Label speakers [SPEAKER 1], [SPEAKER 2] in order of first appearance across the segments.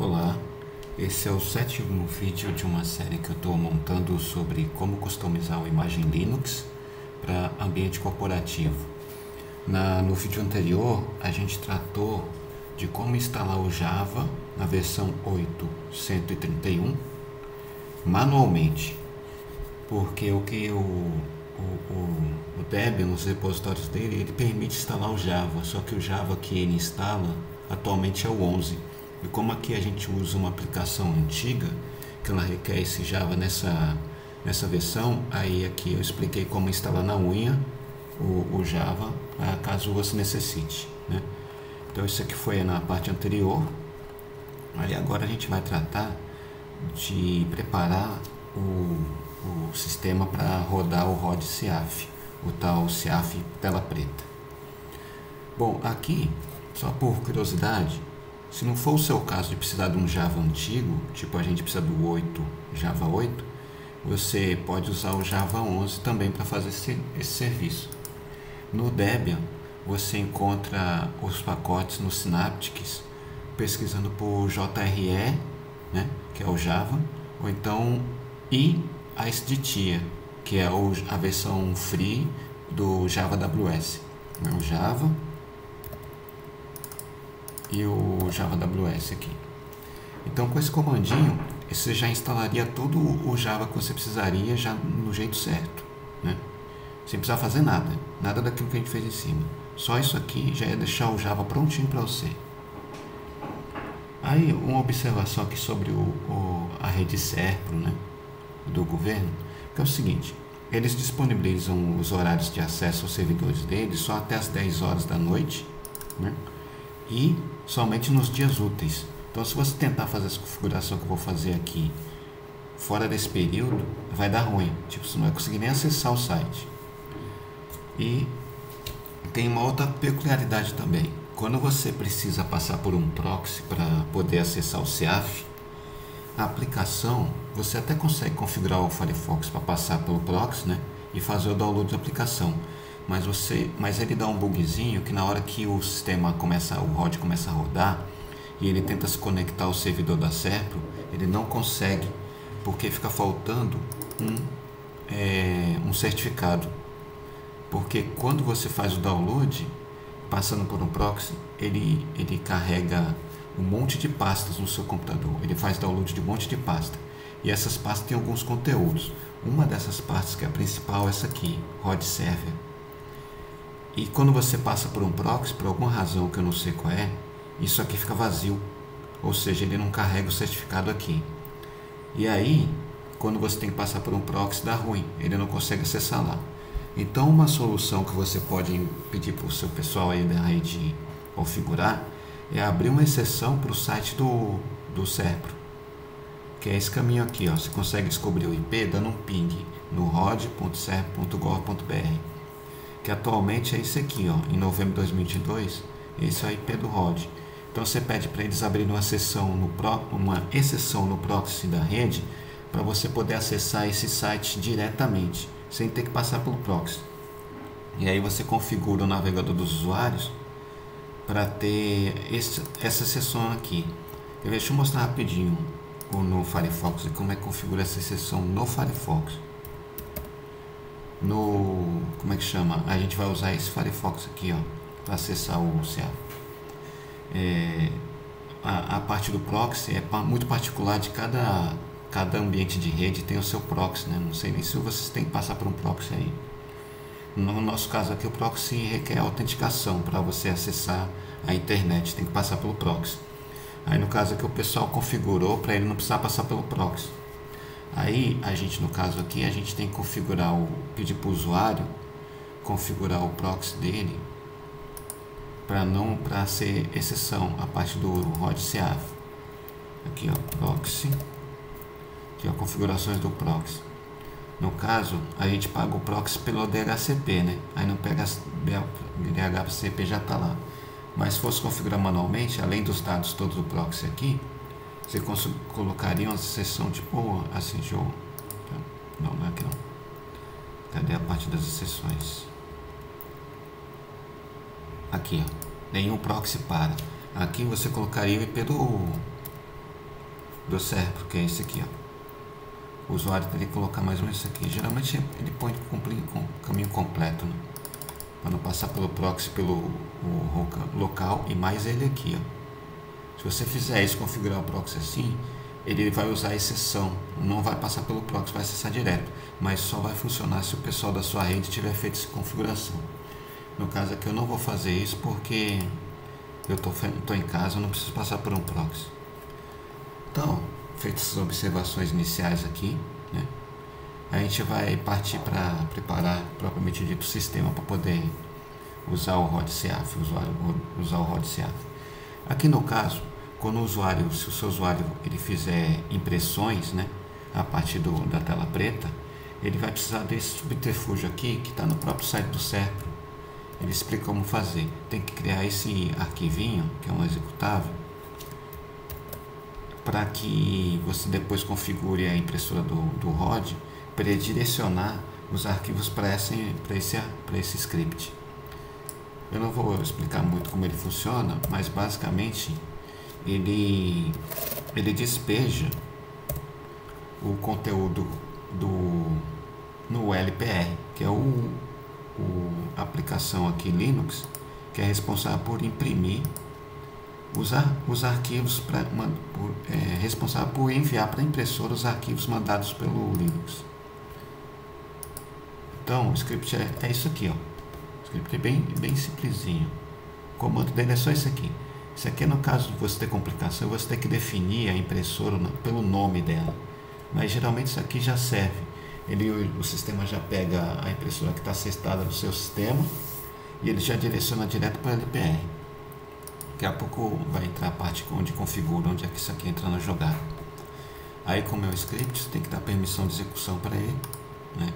[SPEAKER 1] Olá, esse é o sétimo vídeo de uma série que eu estou montando sobre como customizar uma imagem Linux para ambiente corporativo. No vídeo anterior, a gente tratou de como instalar o Java na versão 8.131 manualmente, porque o Debian, nos repositórios dele, ele permite instalar o Java, só que o Java que ele instala atualmente é o 11. E como aqui a gente usa uma aplicação antiga, que ela requer esse Java nessa versão, aí aqui eu expliquei como instalar na unha o Java, caso você necessite, né? Então isso aqui foi na parte anterior. Aí agora a gente vai tratar de preparar o sistema para rodar o ROD CIAF, o tal CIAF tela preta. Bom, aqui, só por curiosidade, se não for o seu caso de precisar de um Java antigo, tipo a gente precisa do 8, Java 8, você pode usar o Java 11 também para fazer esse serviço. No Debian, você encontra os pacotes no Synaptics, pesquisando por JRE, né, que é o Java, ou então IISDTIA, que é a versão free do Java AWS. O Java e o Java AWS aqui. Então, com esse comandinho, você já instalaria todo o Java que você precisaria já no jeito certo, né? Sem precisar fazer nada daquilo que a gente fez em cima. Só isso aqui já ia deixar o Java prontinho para você. Aí, uma observação aqui sobre a rede Serpro, né, do governo, que é o seguinte: eles disponibilizam os horários de acesso aos servidores deles só até as 10 horas da noite, né? E somente nos dias úteis. Então, se você tentar fazer essa configuração que eu vou fazer aqui fora desse período, vai dar ruim. Tipo, você não vai conseguir nem acessar o site. E tem uma outra peculiaridade também. Quando você precisa passar por um proxy para poder acessar o CIAF, a aplicação, você até consegue configurar o Firefox para passar pelo proxy, né, e fazer o download da aplicação. Mas ele dá um bugzinho que na hora que o ROD começa a rodar e ele tenta se conectar ao servidor da Serpro, ele não consegue, porque fica faltando um certificado. Porque quando você faz o download, passando por um proxy, ele carrega um monte de pastas no seu computador. Ele faz download de um monte de pasta. E essas pastas têm alguns conteúdos. Uma dessas pastas, que é a principal, é essa aqui, ROD Server. E quando você passa por um proxy, por alguma razão que eu não sei qual é, isso aqui fica vazio. Ou seja, ele não carrega o certificado aqui. E aí, quando você tem que passar por um proxy, dá ruim. Ele não consegue acessar lá. Então, uma solução que você pode pedir para o seu pessoal aí da rede configurar é abrir uma exceção para o site do Serpro, que é esse caminho aqui, ó. Você consegue descobrir o IP dando um ping no rod.serpro.gov.br, que atualmente é esse aqui, ó. Em novembro de 2022, esse é o IP do ROD. Então você pede para eles abrirem uma exceção no proxy da rede para você poder acessar esse site diretamente, sem ter que passar pelo proxy. E aí você configura o navegador dos usuários para ter essa seção aqui. Deixa eu mostrar rapidinho no Firefox e como é que configura essa seção no Firefox. Como é que chama? A gente vai usar esse Firefox aqui, ó, para acessar o CIAF. A parte do proxy é muito particular de cada ambiente de rede, tem o seu proxy, né? Não sei nem se vocês têm que passar por um proxy aí. No nosso caso aqui, o proxy requer autenticação para você acessar a internet, tem que passar pelo proxy. Aí no caso aqui o pessoal configurou para ele não precisar passar pelo proxy. Aí a gente, no caso aqui, a gente tem que pedir para o usuário configurar o proxy dele para ser exceção a parte do ROD CIAF. Aqui, ó, proxy. Aqui, ó, configurações do proxy. No caso, a gente paga o proxy pelo DHCP, né? Aí não pega DHCP, já está lá. Mas se fosse configurar manualmente, além dos dados todos do proxy aqui, você colocaria uma seção tipo assim, não é aqui não. Cadê a parte das exceções? Aqui, ó. Nenhum proxy para. Aqui você colocaria o IP do Serpro, que é esse aqui, ó. O usuário teria que colocar mais ou menos isso aqui. Geralmente ele põe com o caminho completo, né? Para não passar pelo proxy, pelo local e mais ele aqui, ó. Se você fizer isso, configurar o proxy assim, ele vai usar a exceção, não vai passar pelo proxy, vai acessar direto, mas só vai funcionar se o pessoal da sua rede tiver feito essa configuração. No caso aqui eu não vou fazer isso porque eu tô em casa, eu não preciso passar por um proxy. Então, feitas as observações iniciais aqui, né, a gente vai partir para preparar propriamente dito o sistema para poder usar o RODCAF, usar o RODCAF. Aqui no caso, quando o usuário, se o seu usuário ele fizer impressões, né, a partir da tela preta, ele vai precisar desse subterfúgio aqui que está no próprio site do Serpro. Ele explica como fazer. Tem que criar esse arquivinho, que é um executável, para que você depois configure a impressora do ROD para ele direcionar os arquivos para esse script. Eu não vou explicar muito como ele funciona, mas basicamente ele despeja o conteúdo no LPR, que é a aplicação aqui Linux, que é responsável por imprimir os arquivos, responsável por enviar para a impressora os arquivos mandados pelo Linux. Então o script é isso aqui, ó. O script é bem simplesinho. O comando dele é só esse aqui. Isso aqui é no caso de você ter complicação, você tem que definir a impressora pelo nome dela. Mas geralmente isso aqui já serve. O sistema já pega a impressora que está acessada no seu sistema e ele já direciona direto para o LPR. Daqui a pouco vai entrar a parte onde configura, onde é que isso aqui entra na jogada. Aí, como é o script, você tem que dar permissão de execução para ele, né?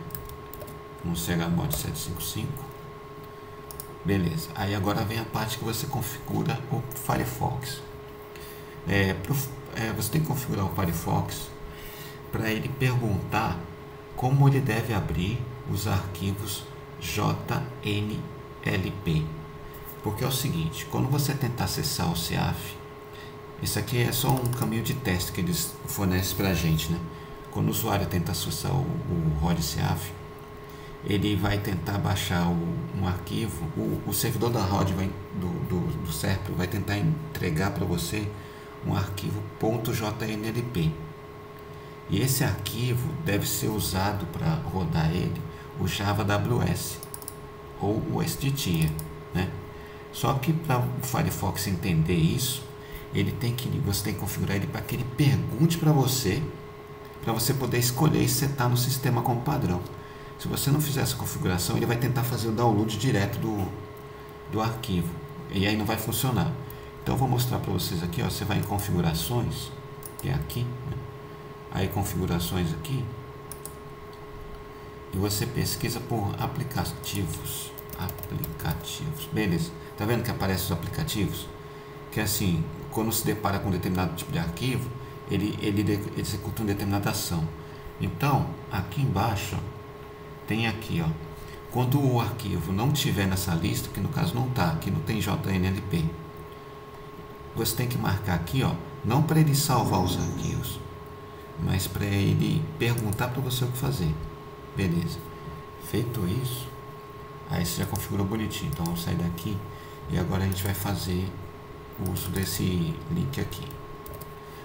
[SPEAKER 1] No chmod 755. Beleza. Aí agora vem a parte que você configura o Firefox. Você tem que configurar o Firefox para ele perguntar como ele deve abrir os arquivos JNLP. Porque é o seguinte, quando você tentar acessar o CAF, isso aqui é só um caminho de teste que eles fornecem para a gente, né? Quando o usuário tenta acessar o RODCAF, ele vai tentar baixar um arquivo, o servidor da ROD do Serpro vai tentar entregar para você um arquivo .jnlp. E esse arquivo deve ser usado para rodar ele, o Java WS ou o SDT, né? Só que para o Firefox entender isso, você tem que configurar ele para que ele pergunte para você poder escolher e setar no sistema como padrão. Se você não fizer essa configuração, ele vai tentar fazer o download direto do arquivo e aí não vai funcionar. Então eu vou mostrar para vocês aqui, ó, você vai em configurações, que é aqui, né? Aí configurações aqui, e você pesquisa por aplicativos, beleza? Tá vendo que aparece os aplicativos? Que assim, quando se depara com um determinado tipo de arquivo, ele executa uma determinada ação. Então, aqui embaixo, ó, tem aqui, ó, quando o arquivo não estiver nessa lista, que no caso não está, aqui não tem JNLP, você tem que marcar aqui, ó, não para ele salvar os arquivos, mas para ele perguntar para você o que fazer. Beleza. Feito isso, aí você já configurou bonitinho. Então vamos sair daqui e agora a gente vai fazer o uso desse link aqui.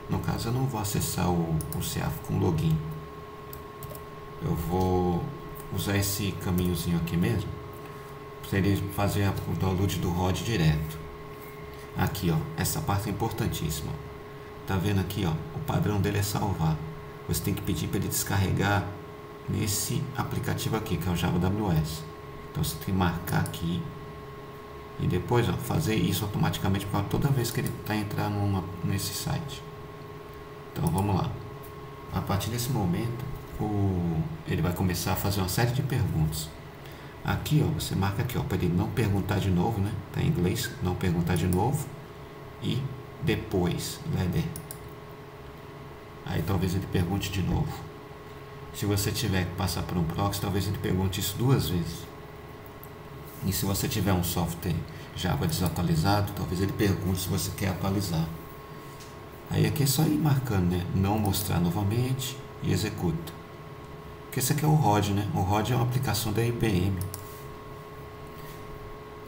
[SPEAKER 1] No caso eu não vou acessar o CAF com login. Eu vou usar esse caminhozinho aqui mesmo para ele fazer o download do ROD direto. Aqui, ó, essa parte é importantíssima. Tá vendo aqui, ó, o padrão dele é salvar. Você tem que pedir para ele descarregar nesse aplicativo aqui, que é o Java WS. Então você tem que marcar aqui e depois, ó, fazer isso automaticamente para toda vez que ele está entrando nesse site. Então vamos lá. A partir desse momento, ele vai começar a fazer uma série de perguntas. Aqui, ó, você marca aqui, ó, para ele não perguntar de novo, né? Tá em inglês, não perguntar de novo. E depois, ladder. Aí talvez ele pergunte de novo. Se você tiver que passar por um proxy, talvez ele pergunte isso 2 vezes. E se você tiver um software Java desatualizado, talvez ele pergunte se você quer atualizar. Aí aqui é só ir marcando, né? Não mostrar novamente e executa. Porque esse aqui é o ROD, né? O ROD é uma aplicação da IBM.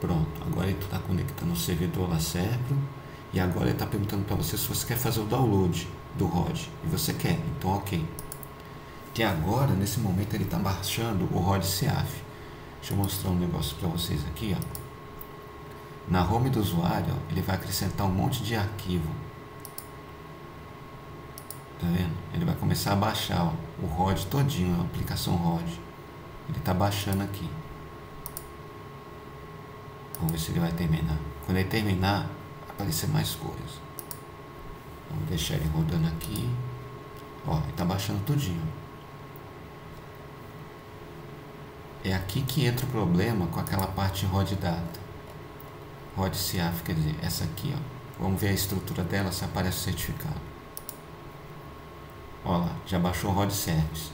[SPEAKER 1] Pronto, agora ele está conectando o servidor lá certo. E agora ele está perguntando para você se você quer fazer o download do ROD. E você quer, então ok. Que agora, nesse momento, ele está baixando o ROD CIAF. Deixa eu mostrar um negócio para vocês aqui, ó. Na home do usuário, ó, ele vai acrescentar um monte de arquivo. Tá vendo? Ele vai começar a baixar, ó, o ROD todinho, a aplicação ROD. Ele está baixando aqui. Vamos ver se ele vai terminar. Quando ele terminar, vai aparecer mais coisas. Vamos deixar ele rodando aqui. Ó, ele está baixando tudinho. É aqui que entra o problema com aquela parte ROD Data. ROD CIAF, quer dizer, essa aqui, ó. Vamos ver a estrutura dela se aparece o certificado. Ó lá, já baixou o ROD Service.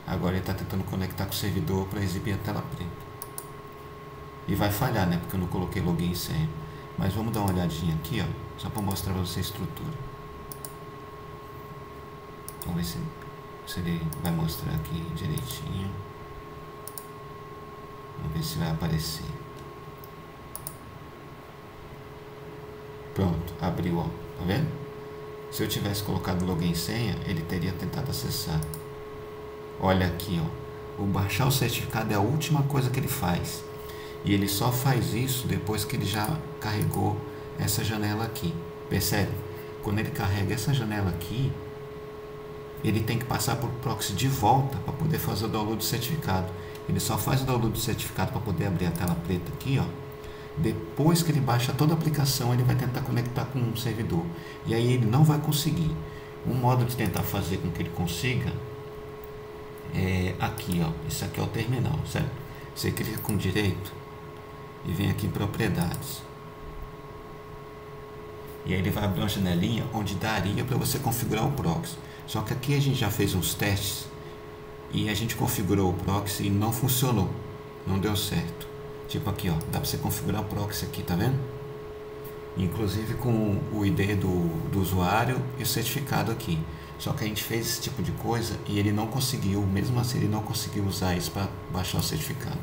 [SPEAKER 1] Agora ele está tentando conectar com o servidor para exibir a tela preta. E vai falhar, né? Porque eu não coloquei login e senha. Mas vamos dar uma olhadinha aqui, ó. Só para mostrar para você a estrutura. Vamos ver se ele vai mostrar aqui direitinho. Vamos ver se vai aparecer. Pronto, abriu, ó. Tá vendo? Se eu tivesse colocado login e senha, ele teria tentado acessar. Olha aqui, ó. O baixar o certificado é a última coisa que ele faz. E ele só faz isso depois que ele já carregou essa janela aqui. Percebe? Quando ele carrega essa janela aqui, ele tem que passar por proxy de volta para poder fazer o download do certificado. Ele só faz o download do certificado para poder abrir a tela preta aqui, ó. Depois que ele baixa toda a aplicação, ele vai tentar conectar com um servidor. E aí ele não vai conseguir. Um modo de tentar fazer com que ele consiga é aqui, ó. Isso aqui é o terminal, certo? Você clica com direito e vem aqui em propriedades. E aí ele vai abrir uma janelinha onde daria para você configurar o proxy. Só que aqui a gente já fez uns testes e a gente configurou o proxy e não funcionou. Não deu certo. Tipo aqui, ó, dá para você configurar o proxy aqui, tá vendo? Inclusive com o ID do usuário e o certificado aqui. Só que a gente fez esse tipo de coisa e ele não conseguiu, mesmo assim ele não conseguiu usar isso para baixar o certificado.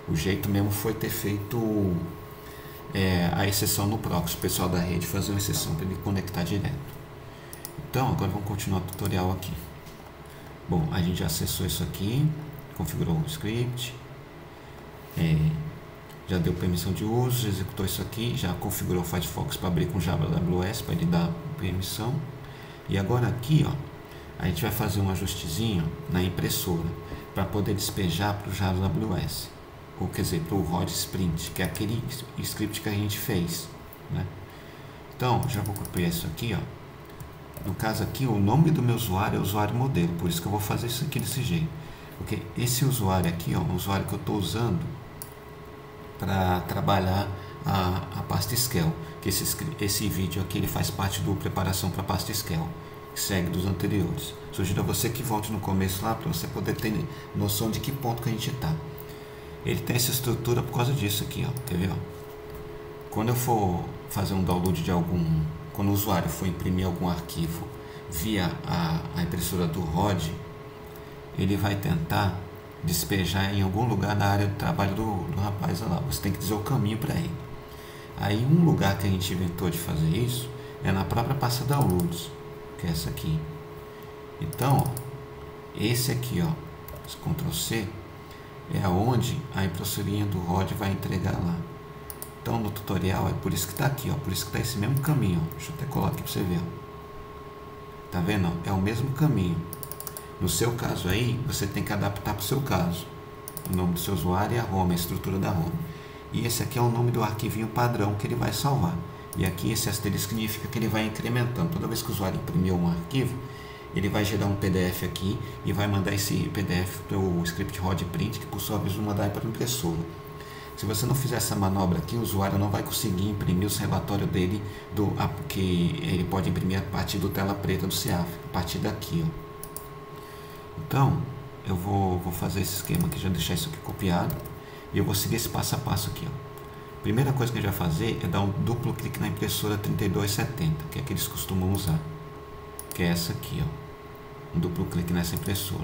[SPEAKER 1] O jeito mesmo foi ter feito a exceção no proxy, o pessoal da rede fazer uma exceção para ele conectar direto. Então, agora vamos continuar o tutorial aqui. Bom, a gente já acessou isso aqui, configurou o script. Já deu permissão de uso, executou isso aqui, já configurou o Firefox para abrir com Java AWS, para ele dar permissão. E agora aqui, ó, a gente vai fazer um ajustezinho na impressora para poder despejar para o Java AWS, ou quer dizer, para o ROD Sprint, que é aquele script que a gente fez, né? Então, já vou copiar isso aqui, ó. No caso aqui, o nome do meu usuário é usuário modelo, por isso que eu vou fazer isso aqui desse jeito. Porque esse usuário aqui, ó, um usuário que eu estou usando para trabalhar a PastaScale, que esse vídeo aqui ele faz parte do preparação para PastaScale, que segue dos anteriores. Sugiro a você que volte no começo lá para você poder ter noção de que ponto que a gente está. Ele tem essa estrutura por causa disso aqui, ó. Quer ver, ó? Quando eu for fazer um download de quando o usuário for imprimir algum arquivo via a impressora do ROD, ele vai tentar despejar em algum lugar da área do trabalho do rapaz lá. Você tem que dizer o caminho para ele. Aí um lugar que a gente inventou de fazer isso é na própria pasta downloads, que é essa aqui. Então, ó, esse aqui, ó, esse Ctrl C, é onde a impressorinha do ROD vai entregar lá. Então no tutorial é por isso que está aqui, ó, por isso que está esse mesmo caminho, ó. Deixa eu até colocar aqui para você ver, ó. Tá vendo? Ó? É o mesmo caminho. No seu caso aí, você tem que adaptar para o seu caso. O nome do seu usuário é a home, a estrutura da home. E esse aqui é o nome do arquivinho padrão que ele vai salvar. E aqui esse asterisco significa que ele vai incrementando. Toda vez que o usuário imprimir um arquivo, ele vai gerar um PDF aqui e vai mandar esse PDF para o script ROD Print, que por sua vez vai mandar para a impressora. Se você não fizer essa manobra aqui, o usuário não vai conseguir imprimir os relatórios dele, que ele pode imprimir a partir do tela preta do CIAF, a partir daqui, ó. Então, eu vou fazer esse esquema aqui, já deixar isso aqui copiado, e eu vou seguir esse passo a passo aqui, ó. Primeira coisa que a gente vai fazer é dar um duplo clique na impressora 3270, que é a que eles costumam usar, que é essa aqui, ó. Um duplo clique nessa impressora.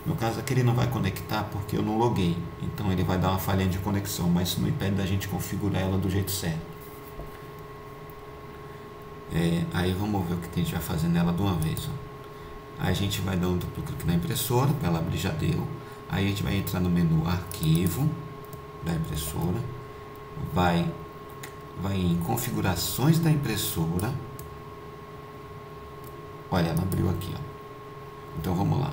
[SPEAKER 1] No caso aqui ele não vai conectar porque eu não loguei, então ele vai dar uma falha de conexão, mas isso não impede da gente configurar ela do jeito certo. Aí vamos ver o que a gente vai fazer nela de uma vez, ó. Aí a gente vai dar um duplo clique na impressora, para ela abrir já deu. Aí a gente vai entrar no menu arquivo da impressora, vai em configurações da impressora. Olha, ela abriu aqui, ó. Então vamos lá.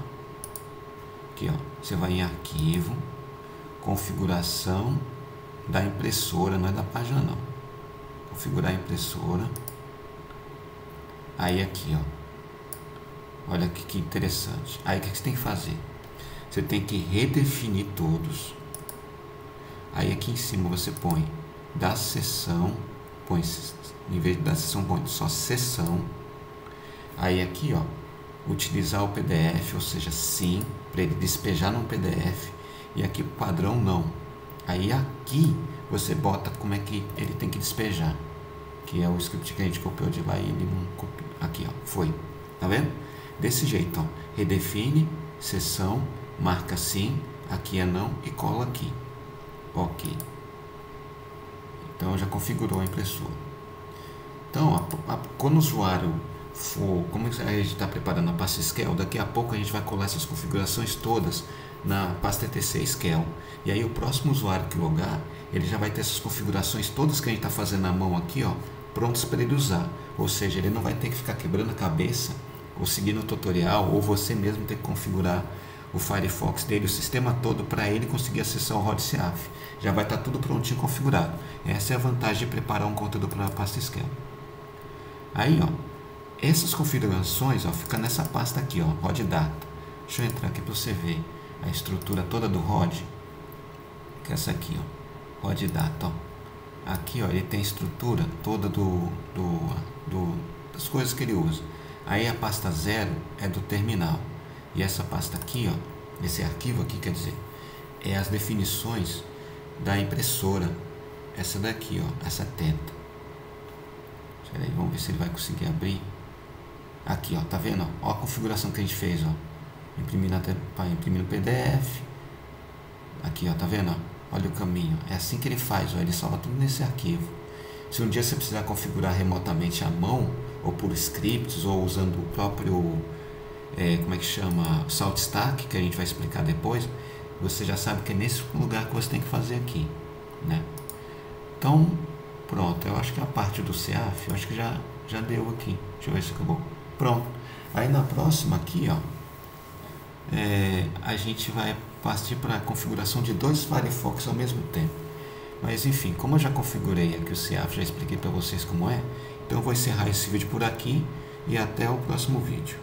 [SPEAKER 1] Aqui, ó, você vai em arquivo, configuração da impressora, não é da página não. Configurar a impressora. Aí aqui, ó. Olha que interessante. Aí o que você tem que fazer? Você tem que redefinir todos. Aí aqui em cima você põe da seção, põe, em vez da seção, põe só seção. Aí aqui, ó, utilizar o PDF, ou seja, sim, para ele despejar no PDF. E aqui padrão não. Aí aqui você bota como é que ele tem que despejar, que é o script que a gente copiou de lá e ele não copiou. Aqui, ó, foi. Tá vendo? Desse jeito, ó. Redefine, seção, marca sim, aqui é não e cola aqui. Ok. Então já configurou a impressora. Então, quando o usuário for, como a gente está preparando a pasta Scale, daqui a pouco a gente vai colar essas configurações todas na pasta etc Scale. E aí o próximo usuário que logar, ele já vai ter essas configurações todas que a gente está fazendo na mão aqui, ó, prontas para ele usar. Ou seja, ele não vai ter que ficar quebrando a cabeça ou seguindo o tutorial, ou você mesmo ter que configurar o Firefox dele, o sistema todo, para ele conseguir acessar o RodCF. Já vai estar tudo prontinho configurado. Essa é a vantagem de preparar um conteúdo para a pasta Scale. Aí, ó, essas configurações, ó, fica nessa pasta aqui, ó, Rod Data. Deixa eu entrar aqui para você ver a estrutura toda do Rod, que é essa aqui, ó, Rod Data, ó. Aqui, ó, ele tem a estrutura toda das coisas que ele usa. Aí a pasta 0 é do terminal. E essa pasta aqui, ó, esse arquivo aqui, quer dizer, é as definições da impressora. Essa daqui, ó, essa teta. Espera aí, vamos ver se ele vai conseguir abrir. Aqui, ó, tá vendo? Ó a configuração que a gente fez, ó. Imprimir no PDF. Aqui, ó, tá vendo? Olha o caminho. É assim que ele faz, ó. Ele salva tudo nesse arquivo. Se um dia você precisar configurar remotamente à mão, ou por scripts, ou usando o próprio, como é que chama? Salt Stack, que a gente vai explicar depois, você já sabe que é nesse lugar que você tem que fazer aqui, né? Então, pronto. Eu acho que a parte do CAF, eu acho que já deu aqui. Deixa eu ver se acabou. Pronto. Aí na próxima aqui, ó, a gente vai partir para a configuração de 2 Firefox ao mesmo tempo. Mas enfim, como eu já configurei aqui o CAF, já expliquei para vocês como é, então eu vou encerrar esse vídeo por aqui e até o próximo vídeo.